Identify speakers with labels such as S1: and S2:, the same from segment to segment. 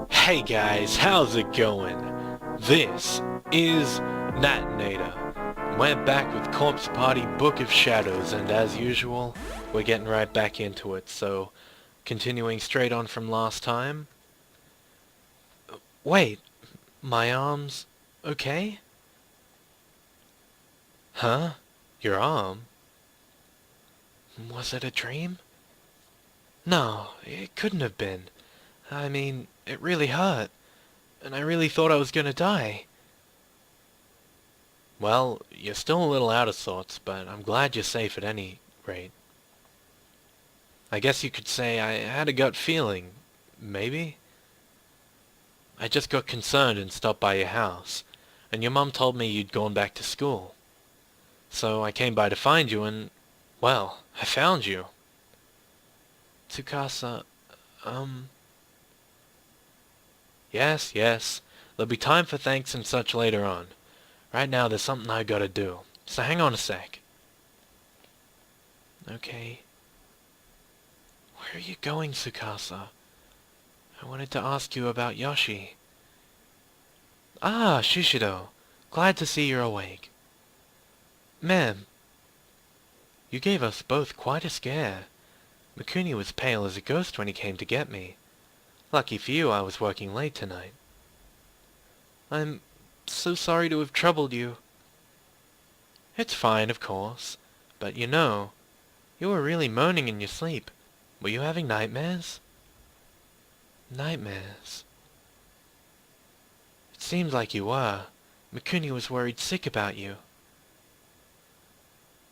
S1: Hey guys, how's it going? This is Natinator. We're back with Corpse Party Book of Shadows, and as usual, we're getting right back into it, so continuing straight on from last time. Wait, my arm's okay? Huh? Your arm? Was it a dream? No, it couldn't have been. I mean, it really hurt, and I really thought I was gonna die. Well, you're still a little out of sorts, but I'm glad you're safe at any rate. I guess you could say I had a gut feeling. Maybe? I just got concerned and stopped by your house, and your mum told me you'd gone back to school. So I came by to find you and, well, I found you. Tsukasa, yes. There'll be time for thanks and such later on. Right now there's something I gotta do, so hang on a sec. Okay. Where are you going, Tsukasa? I wanted to ask you about Yoshi. Ah, Shishido. Glad to see you're awake. Ma'am, you gave us both quite a scare. Mikuni was pale as a ghost when he came to get me. Lucky for you I was working late tonight. I'm so sorry to have troubled you. It's fine, of course. But you know, you were really moaning in your sleep. Were you having nightmares? Nightmares. It seemed like you were. Mikuni was worried sick about you.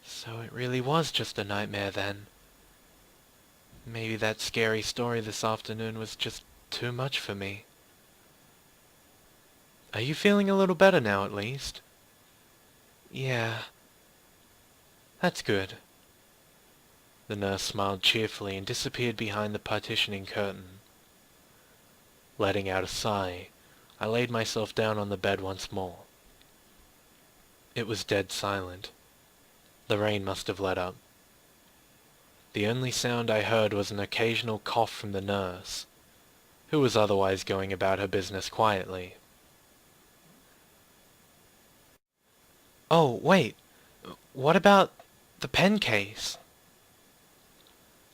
S1: So it really was just a nightmare then. Maybe that scary story this afternoon was just too much for me. Are you feeling a little better now at least? Yeah. That's good. The nurse smiled cheerfully and disappeared behind the partitioning curtain. Letting out a sigh, I laid myself down on the bed once more. It was dead silent. The rain must have let up. The only sound I heard was an occasional cough from the nurse, who was otherwise going about her business quietly. Oh, wait. What about the pen case?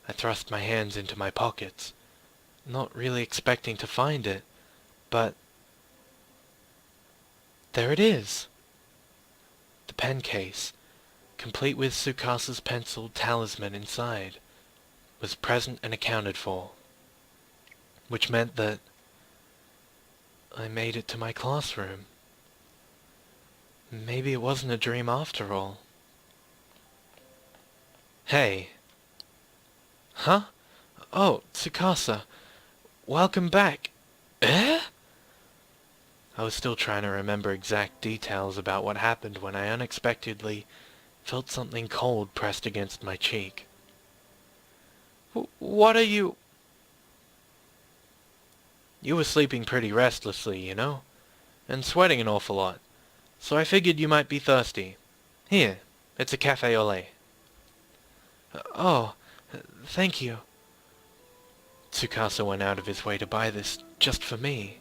S1: I thrust my hands into my pockets, not really expecting to find it, but there it is. The pen case, complete with Tsukasa's penciled talisman inside, was present and accounted for, which meant that I made it to my classroom. Maybe it wasn't a dream after all. Hey. Huh? Oh, Tsukasa. Welcome back. Eh? I was still trying to remember exact details about what happened when I unexpectedly felt something cold pressed against my cheek. What are you... You were sleeping pretty restlessly, you know, and sweating an awful lot, so I figured you might be thirsty. Here, it's a cafe au lait. Oh, thank you. Tsukasa went out of his way to buy this just for me.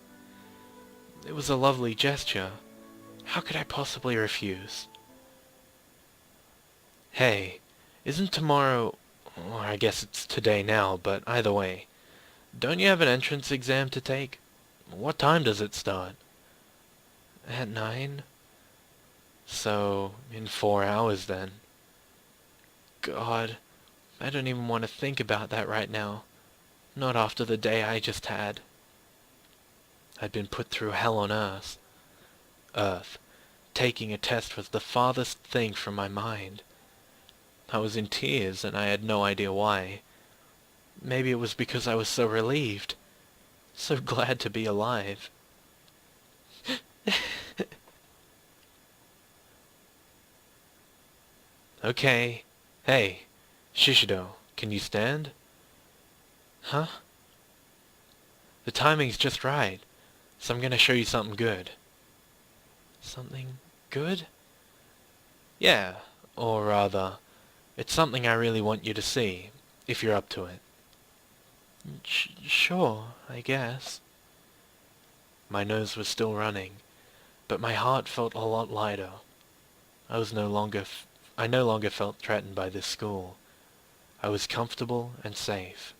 S1: It was a lovely gesture. How could I possibly refuse? Hey, isn't tomorrow... Or I guess it's today now, but either way. Don't you have an entrance exam to take? What time does it start? At 9? So, in 4 hours then. God, I don't even want to think about that right now. Not after the day I just had. I'd been put through hell on Earth. Taking a test was the farthest thing from my mind. I was in tears, and I had no idea why. Maybe it was because I was so relieved. So glad to be alive. Okay. Hey, Shishido, can you stand? Huh? The timing's just right, so I'm gonna show you something good. Something good? Yeah, or rather, it's something I really want you to see, if you're up to it. Sure, I guess. My nose was still running, but my heart felt a lot lighter. I no longer felt threatened by this school. I was comfortable and safe.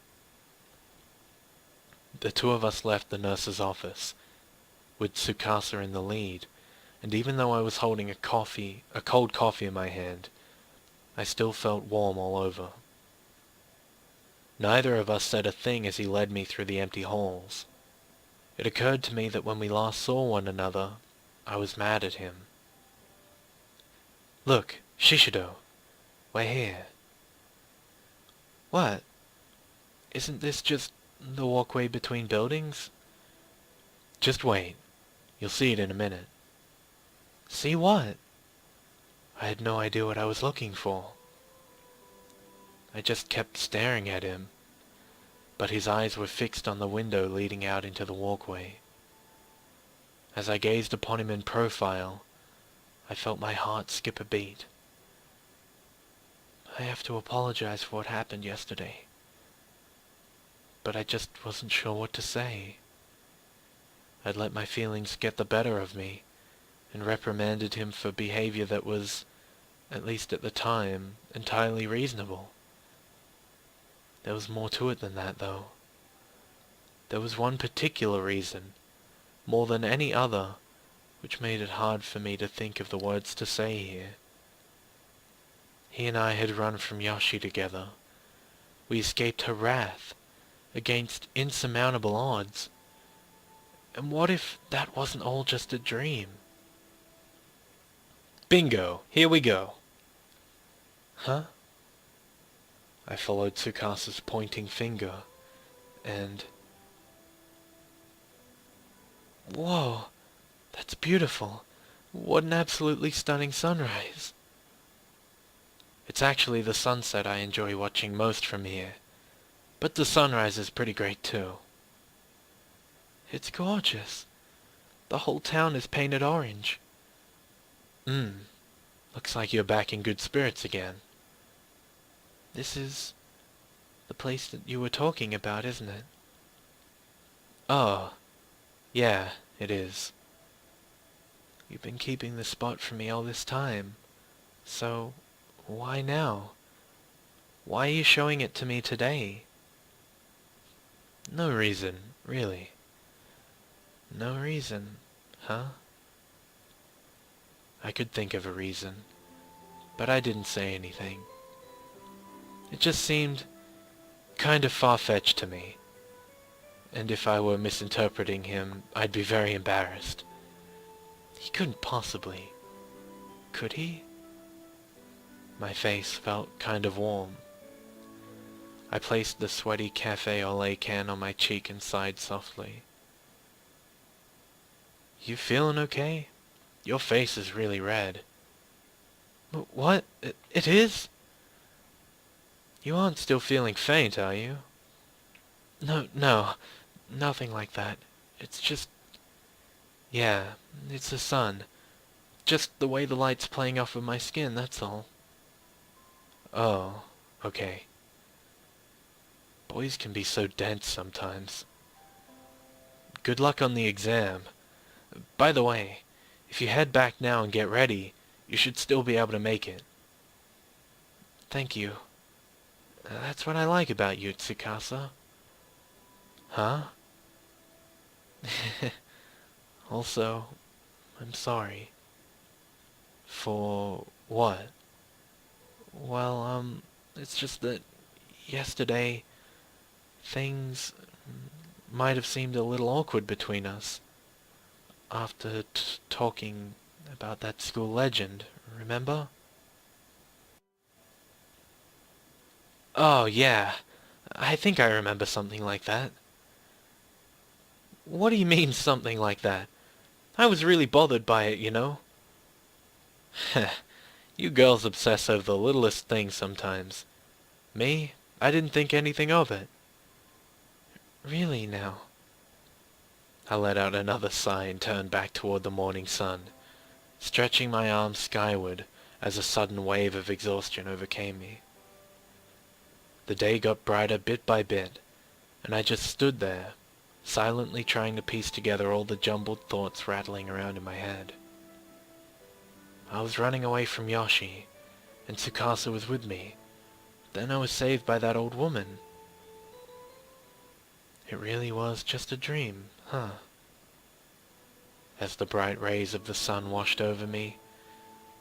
S1: The two of us left the nurse's office, with Tsukasa in the lead, and even though I was holding a cold coffee in my hand, I still felt warm all over. Neither of us said a thing as he led me through the empty halls. It occurred to me that when we last saw one another, I was mad at him. "Look, Shishido, we're here." "What? Isn't this just the walkway between buildings?" "Just wait. You'll see it in a minute." "See what?" I had no idea what I was looking for. I just kept staring at him, but his eyes were fixed on the window leading out into the walkway. As I gazed upon him in profile, I felt my heart skip a beat. I have to apologize for what happened yesterday, but I just wasn't sure what to say. I'd let my feelings get the better of me, and reprimanded him for behavior that was, at least at the time, entirely reasonable. There was more to it than that, though. There was one particular reason, more than any other, which made it hard for me to think of the words to say here. He and I had run from Yoshi together. We escaped her wrath, against insurmountable odds. And what if that wasn't all just a dream? "Bingo! Here we go!" "Huh?" I followed Tsukasa's pointing finger, and... Whoa! That's beautiful! What an absolutely stunning sunrise! It's actually the sunset I enjoy watching most from here, but the sunrise is pretty great too. It's gorgeous. The whole town is painted orange. Looks like you're back in good spirits again. This is the place that you were talking about, isn't it? Oh, yeah, it is. You've been keeping this spot from me all this time, so why now? Why are you showing it to me today? No reason, really. No reason, huh? I could think of a reason, but I didn't say anything. It just seemed kind of far-fetched to me, and if I were misinterpreting him, I'd be very embarrassed. He couldn't possibly, could he? My face felt kind of warm. I placed the sweaty cafe au lait can on my cheek and sighed softly. "You feeling okay? Your face is really red." "What? It is?" "You aren't still feeling faint, are you?" No, nothing like that. It's just... Yeah, it's the sun. Just the way the light's playing off of my skin, that's all." "Oh, okay." Boys can be so dense sometimes. Good luck on the exam. By the way, if you head back now and get ready, you should still be able to make it. Thank you. That's what I like about you, Tsukasa. Huh? Also, I'm sorry. For what? Well, it's just that yesterday things might have seemed a little awkward between us. After talking about that school legend, remember? Oh, yeah. I think I remember something like that. What do you mean, something like that? I was really bothered by it, you know. Heh. You girls obsess over the littlest things sometimes. Me? I didn't think anything of it. Really, now? I let out another sigh and turned back toward the morning sun, stretching my arms skyward as a sudden wave of exhaustion overcame me. The day got brighter bit by bit, and I just stood there, silently trying to piece together all the jumbled thoughts rattling around in my head. I was running away from Yoshi, and Tsukasa was with me. Then I was saved by that old woman. It really was just a dream, huh? As the bright rays of the sun washed over me,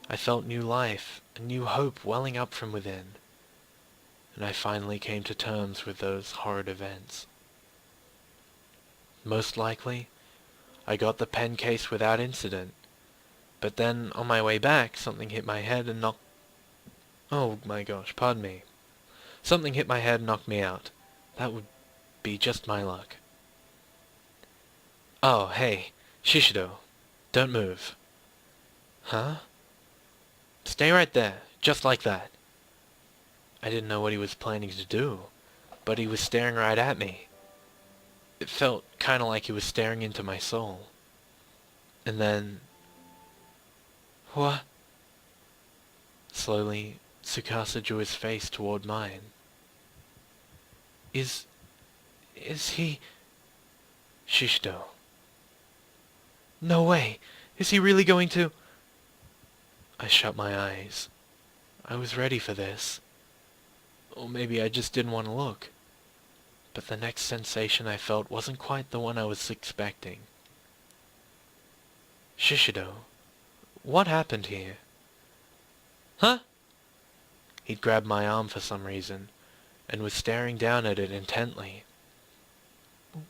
S1: I felt new life, a new hope welling up from within, and I finally came to terms with those horrid events. Most likely, I got the pen case without incident, but then on my way back, something hit my head and knocked... Oh my gosh, pardon me. Something hit my head and knocked me out. That would be just my luck. Oh, hey, Shishido, don't move. Huh? Stay right there, just like that. I didn't know what he was planning to do, but he was staring right at me. It felt kinda like he was staring into my soul. And then... What? Slowly, Tsukasa drew his face toward mine. Is he... Shishido. No way! Is he really going to... I shut my eyes. I was ready for this. Or maybe I just didn't want to look. But the next sensation I felt wasn't quite the one I was expecting. Shishido, what happened here? Huh? He'd grabbed my arm for some reason, and was staring down at it intently.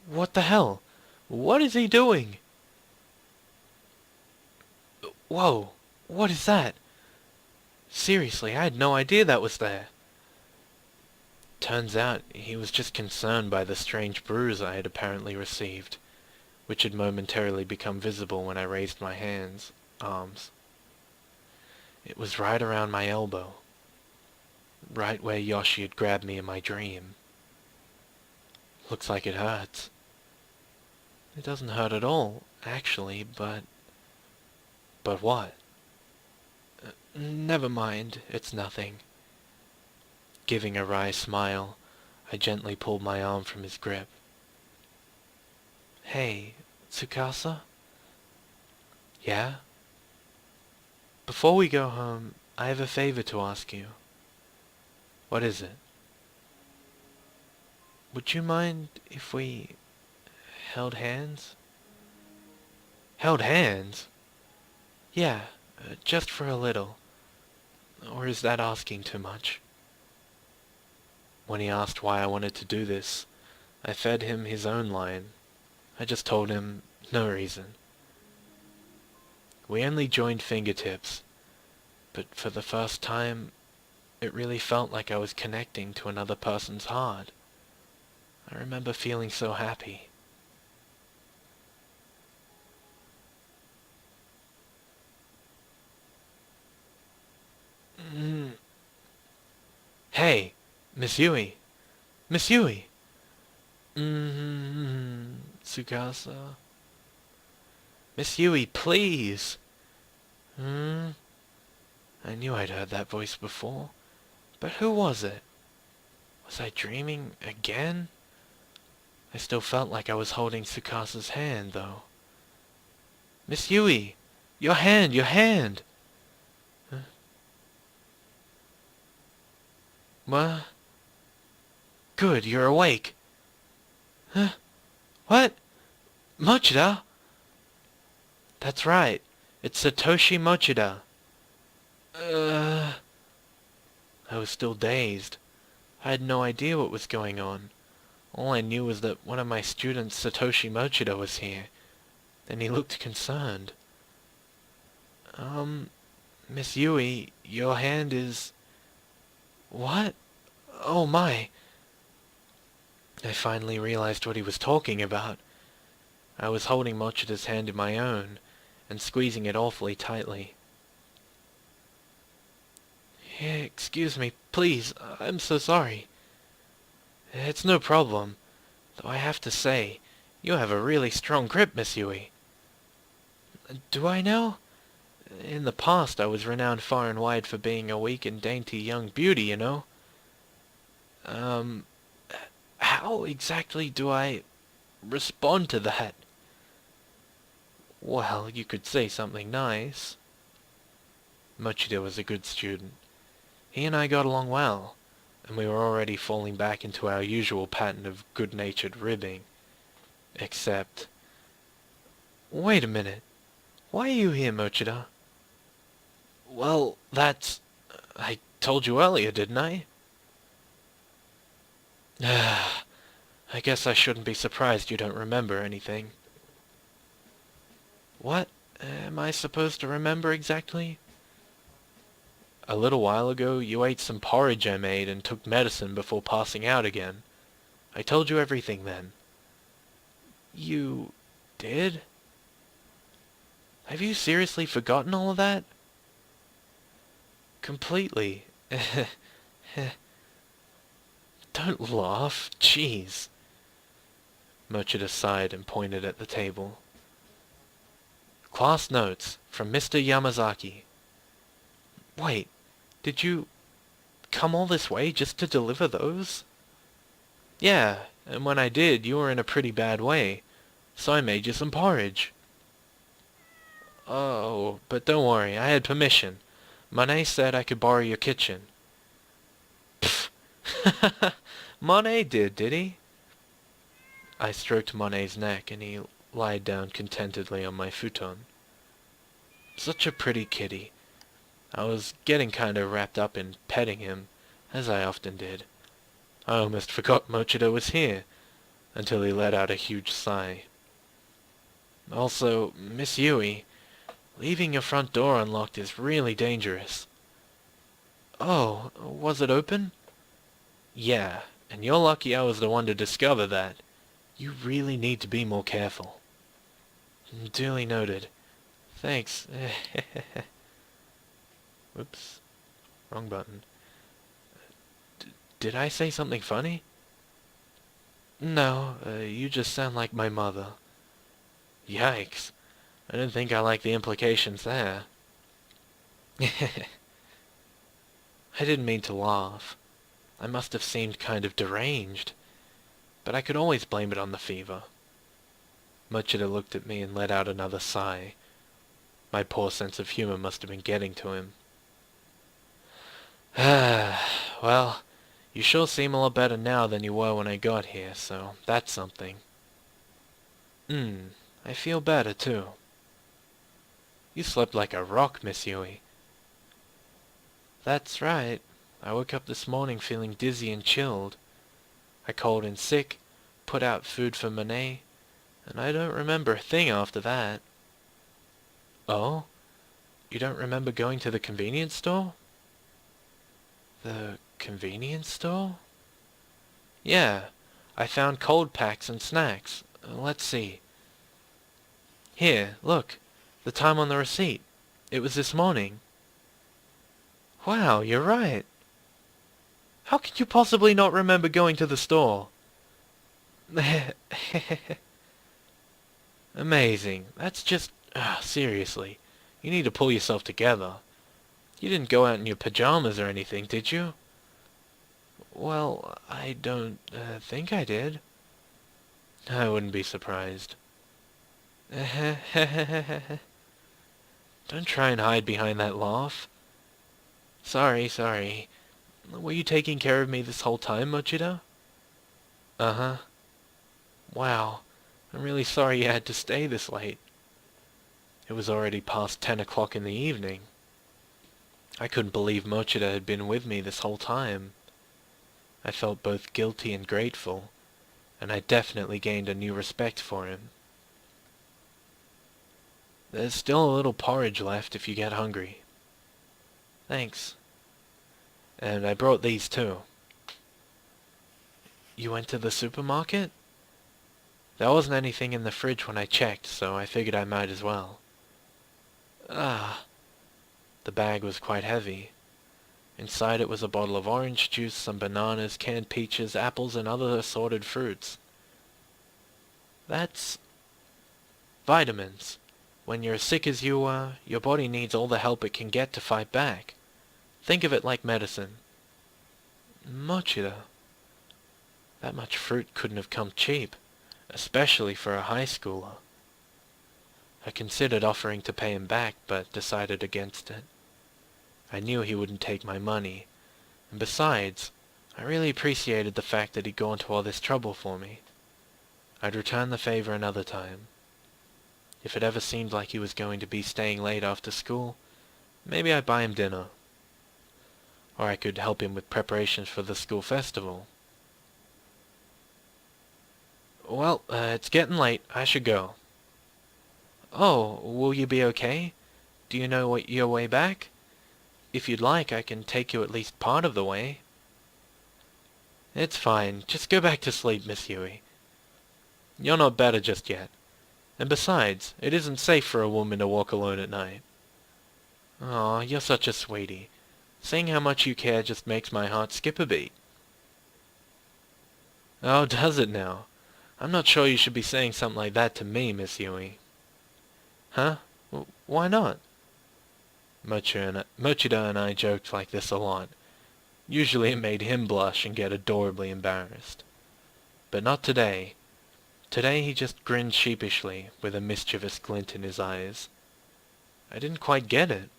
S1: What the hell? What is he doing? Whoa, what is that? Seriously, I had no idea that was there. Turns out he was just concerned by the strange bruise I had apparently received, which had momentarily become visible when I raised my arms. It was right around my elbow, right where Yoshi had grabbed me in my dream. Looks like it hurts. It doesn't hurt at all, actually, but... But what? Never mind, it's nothing. Giving a wry smile, I gently pulled my arm from his grip. Hey, Tsukasa? Yeah? Before we go home, I have a favor to ask you. What is it? Would you mind if we held hands? Held hands? Yeah, just for a little. Or is that asking too much? When he asked why I wanted to do this, I fed him his own line. I just told him no reason. We only joined fingertips, but for the first time, it really felt like I was connecting to another person's heart. I remember feeling so happy. Hey, Miss Yui! Miss Yui! Tsukasa. Miss Yui, please! I knew I'd heard that voice before, but who was it? Was I dreaming again? I still felt like I was holding Tsukasa's hand, though. Miss Yui! Your hand! Your hand! Huh? What? Good, you're awake. Huh? What? Mochida? That's right. It's Satoshi Mochida. I was still dazed. I had no idea what was going on. All I knew was that one of my students, Satoshi Mochida, was here, and he looked concerned. Miss Yui, your hand is... What? Oh my! I finally realized what he was talking about. I was holding Mochida's hand in my own, and squeezing it awfully tightly. Excuse me, please, I'm so sorry. It's no problem, though I have to say, you have a really strong grip, Miss Yui. Do I now? In the past I was renowned far and wide for being a weak and dainty young beauty, you know. How exactly do I... respond to that? Well, you could say something nice. Mochida was a good student. He and I got along well, and we were already falling back into our usual pattern of good-natured ribbing. Except... Wait a minute. Why are you here, Mochida? Well, that's... I told you earlier, didn't I? I guess I shouldn't be surprised you don't remember anything. What am I supposed to remember exactly? A little while ago, you ate some porridge I made and took medicine before passing out again. I told you everything then. You did? Have you seriously forgotten all of that? Completely. Don't laugh. Jeez. Mochida sighed and pointed at the table. Class notes from Mr. Yamazaki. Wait, did you come all this way just to deliver those? Yeah, and when I did, you were in a pretty bad way, so I made you some porridge. Oh, but don't worry, I had permission. Monet said I could borrow your kitchen. Pfft. Monet did he? I stroked Monet's neck, and he lied down contentedly on my futon. Such a pretty kitty. I was getting kind of wrapped up in petting him, as I often did. I almost forgot Mochida was here, until he let out a huge sigh. Also, Miss Yui, leaving your front door unlocked is really dangerous. Oh, was it open? Yeah, and you're lucky I was the one to discover that. You really need to be more careful. Duly noted. Thanks. Whoops. Wrong button. Did I say something funny? No, you just sound like my mother. Yikes. I didn't think I liked the implications there. I didn't mean to laugh. I must have seemed kind of deranged. But I could always blame it on the fever. Mochida looked at me and let out another sigh. My poor sense of humor must have been getting to him. Well, you sure seem a lot better now than you were when I got here, so that's something. I feel better, too. You slept like a rock, Miss Yui. That's right. I woke up this morning feeling dizzy and chilled. I called in sick, put out food for Monet, and I don't remember a thing after that. Oh? You don't remember going to the convenience store? The convenience store? Yeah, I found cold packs and snacks. Let's see. Here, look. The time on the receipt. It was this morning. Wow, you're right. How could you possibly not remember going to the store? Amazing. That's just... seriously. You need to pull yourself together. You didn't go out in your pajamas or anything, did you? Well, I don't think I did. I wouldn't be surprised. Don't try and hide behind that laugh. Sorry. Were you taking care of me this whole time, Mochida? Uh-huh. Wow. I'm really sorry you had to stay this late. It was already past 10 o'clock in the evening. I couldn't believe Mochida had been with me this whole time. I felt both guilty and grateful, and I definitely gained a new respect for him. There's still a little porridge left if you get hungry. Thanks. And I brought these too. You went to the supermarket? There wasn't anything in the fridge when I checked, so I figured I might as well. The bag was quite heavy. Inside it was a bottle of orange juice, some bananas, canned peaches, apples, and other assorted fruits. That's... vitamins. When you're as sick as you are, your body needs all the help it can get to fight back. Think of it like medicine. Mochida. That much fruit couldn't have come cheap. especially for a high schooler. I considered offering to pay him back, but decided against it. I knew he wouldn't take my money, and besides, I really appreciated the fact that he'd gone to all this trouble for me. I'd return the favor another time. If it ever seemed like he was going to be staying late after school, maybe I'd buy him dinner. Or I could help him with preparations for the school festival. Well, it's getting late. I should go. Oh, will you be okay? Do you know your way back? If you'd like, I can take you at least part of the way. It's fine. Just go back to sleep, Miss Yui. You're not better just yet. And besides, it isn't safe for a woman to walk alone at night. Aw, you're such a sweetie. Saying how much you care just makes my heart skip a beat. Oh, does it now? I'm not sure you should be saying something like that to me, Miss Yui. Huh? Why not? Mochida and I joked like this a lot. Usually it made him blush and get adorably embarrassed. But not today. Today he just grinned sheepishly, with a mischievous glint in his eyes. I didn't quite get it.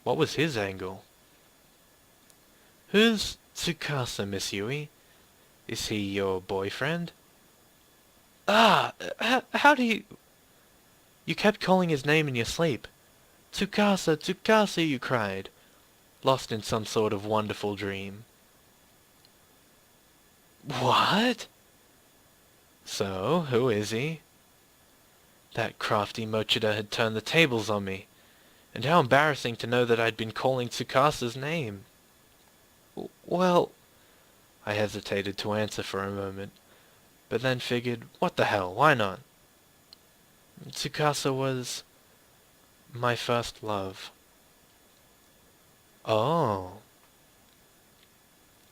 S1: What was his angle? Who's Tsukasa, Miss Yui? Is he your boyfriend? Ah! How do you... You kept calling his name in your sleep. Tsukasa, Tsukasa, you cried, lost in some sort of wonderful dream. What? So, who is he? That crafty Mochida had turned the tables on me, and how embarrassing to know that I'd been calling Tsukasa's name. Well, I hesitated to answer for a moment, but then figured, what the hell, why not? Tsukasa was my first love. Oh.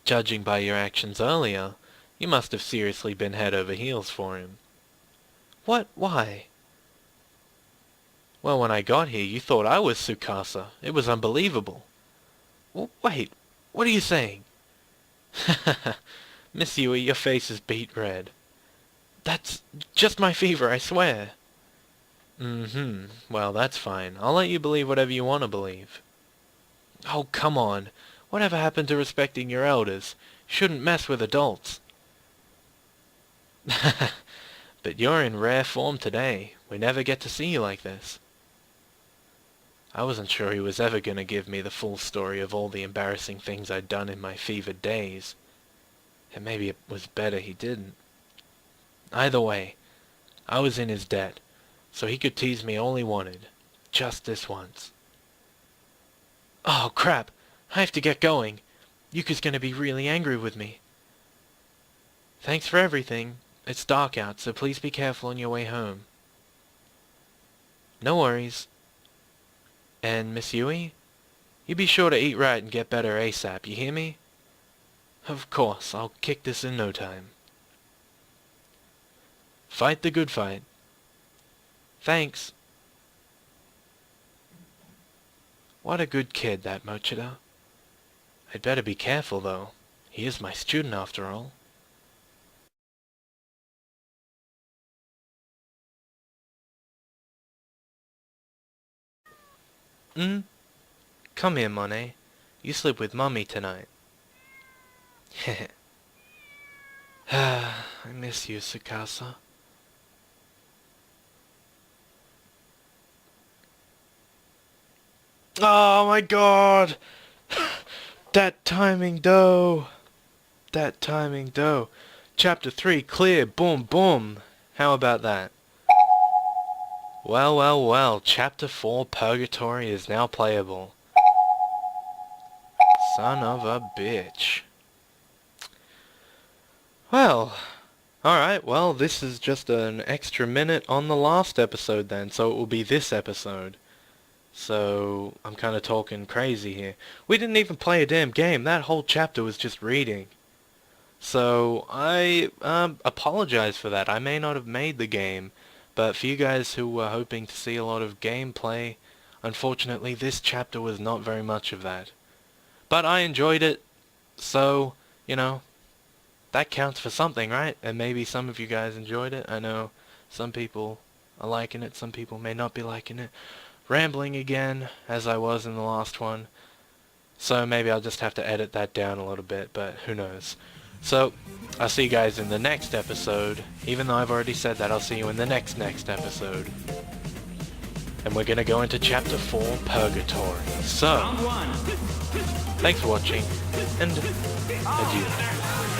S1: Judging by your actions earlier, you must have seriously been head over heels for him. What? Why? Well, when I got here, you thought I was Tsukasa. It was unbelievable. Wait, what are you saying? Miss Yui, your face is beet red. That's just my fever, I swear. Well, that's fine. I'll let you believe whatever you want to believe. Oh, come on. Whatever happened to respecting your elders? You shouldn't mess with adults. But you're in rare form today. We never get to see you like this. I wasn't sure he was ever going to give me the full story of all the embarrassing things I'd done in my fevered days. And maybe it was better he didn't. Either way, I was in his debt, so he could tease me all he wanted. Just this once. Oh, crap! I have to get going. Yuka's going to be really angry with me. Thanks for everything. It's dark out, so please be careful on your way home. No worries. And Miss Yui? You be sure to eat right and get better ASAP, you hear me? Of course, I'll kick this in no time. Fight the good fight. Thanks. What a good kid, that Mochida. I'd better be careful, though. He is my student, after all. Come here, Monet. You sleep with Mummy tonight. I miss you, Tsukasa. Oh my god! That timing though! That timing though! Chapter 3 clear! Boom boom! How about that? Well, Chapter 4 Purgatory is now playable. Son of a bitch. Well, alright, well, this is just an extra minute on the last episode then, so it will be this episode. So, I'm kind of talking crazy here. We didn't even play a damn game. That whole chapter was just reading. So, I apologize for that. I may not have made the game, but for you guys who were hoping to see a lot of gameplay, unfortunately this chapter was not very much of that. But I enjoyed it, so, you know, that counts for something, right? And maybe some of you guys enjoyed it. I know some people are liking it, some people may not be liking it. Rambling again, as I was in the last one. So maybe I'll just have to edit that down a little bit, but who knows. So, I'll see you guys in the next episode. Even though I've already said that, I'll see you in the next episode. And we're gonna go into Chapter 4, Purgatory. So, thanks for watching, and adieu.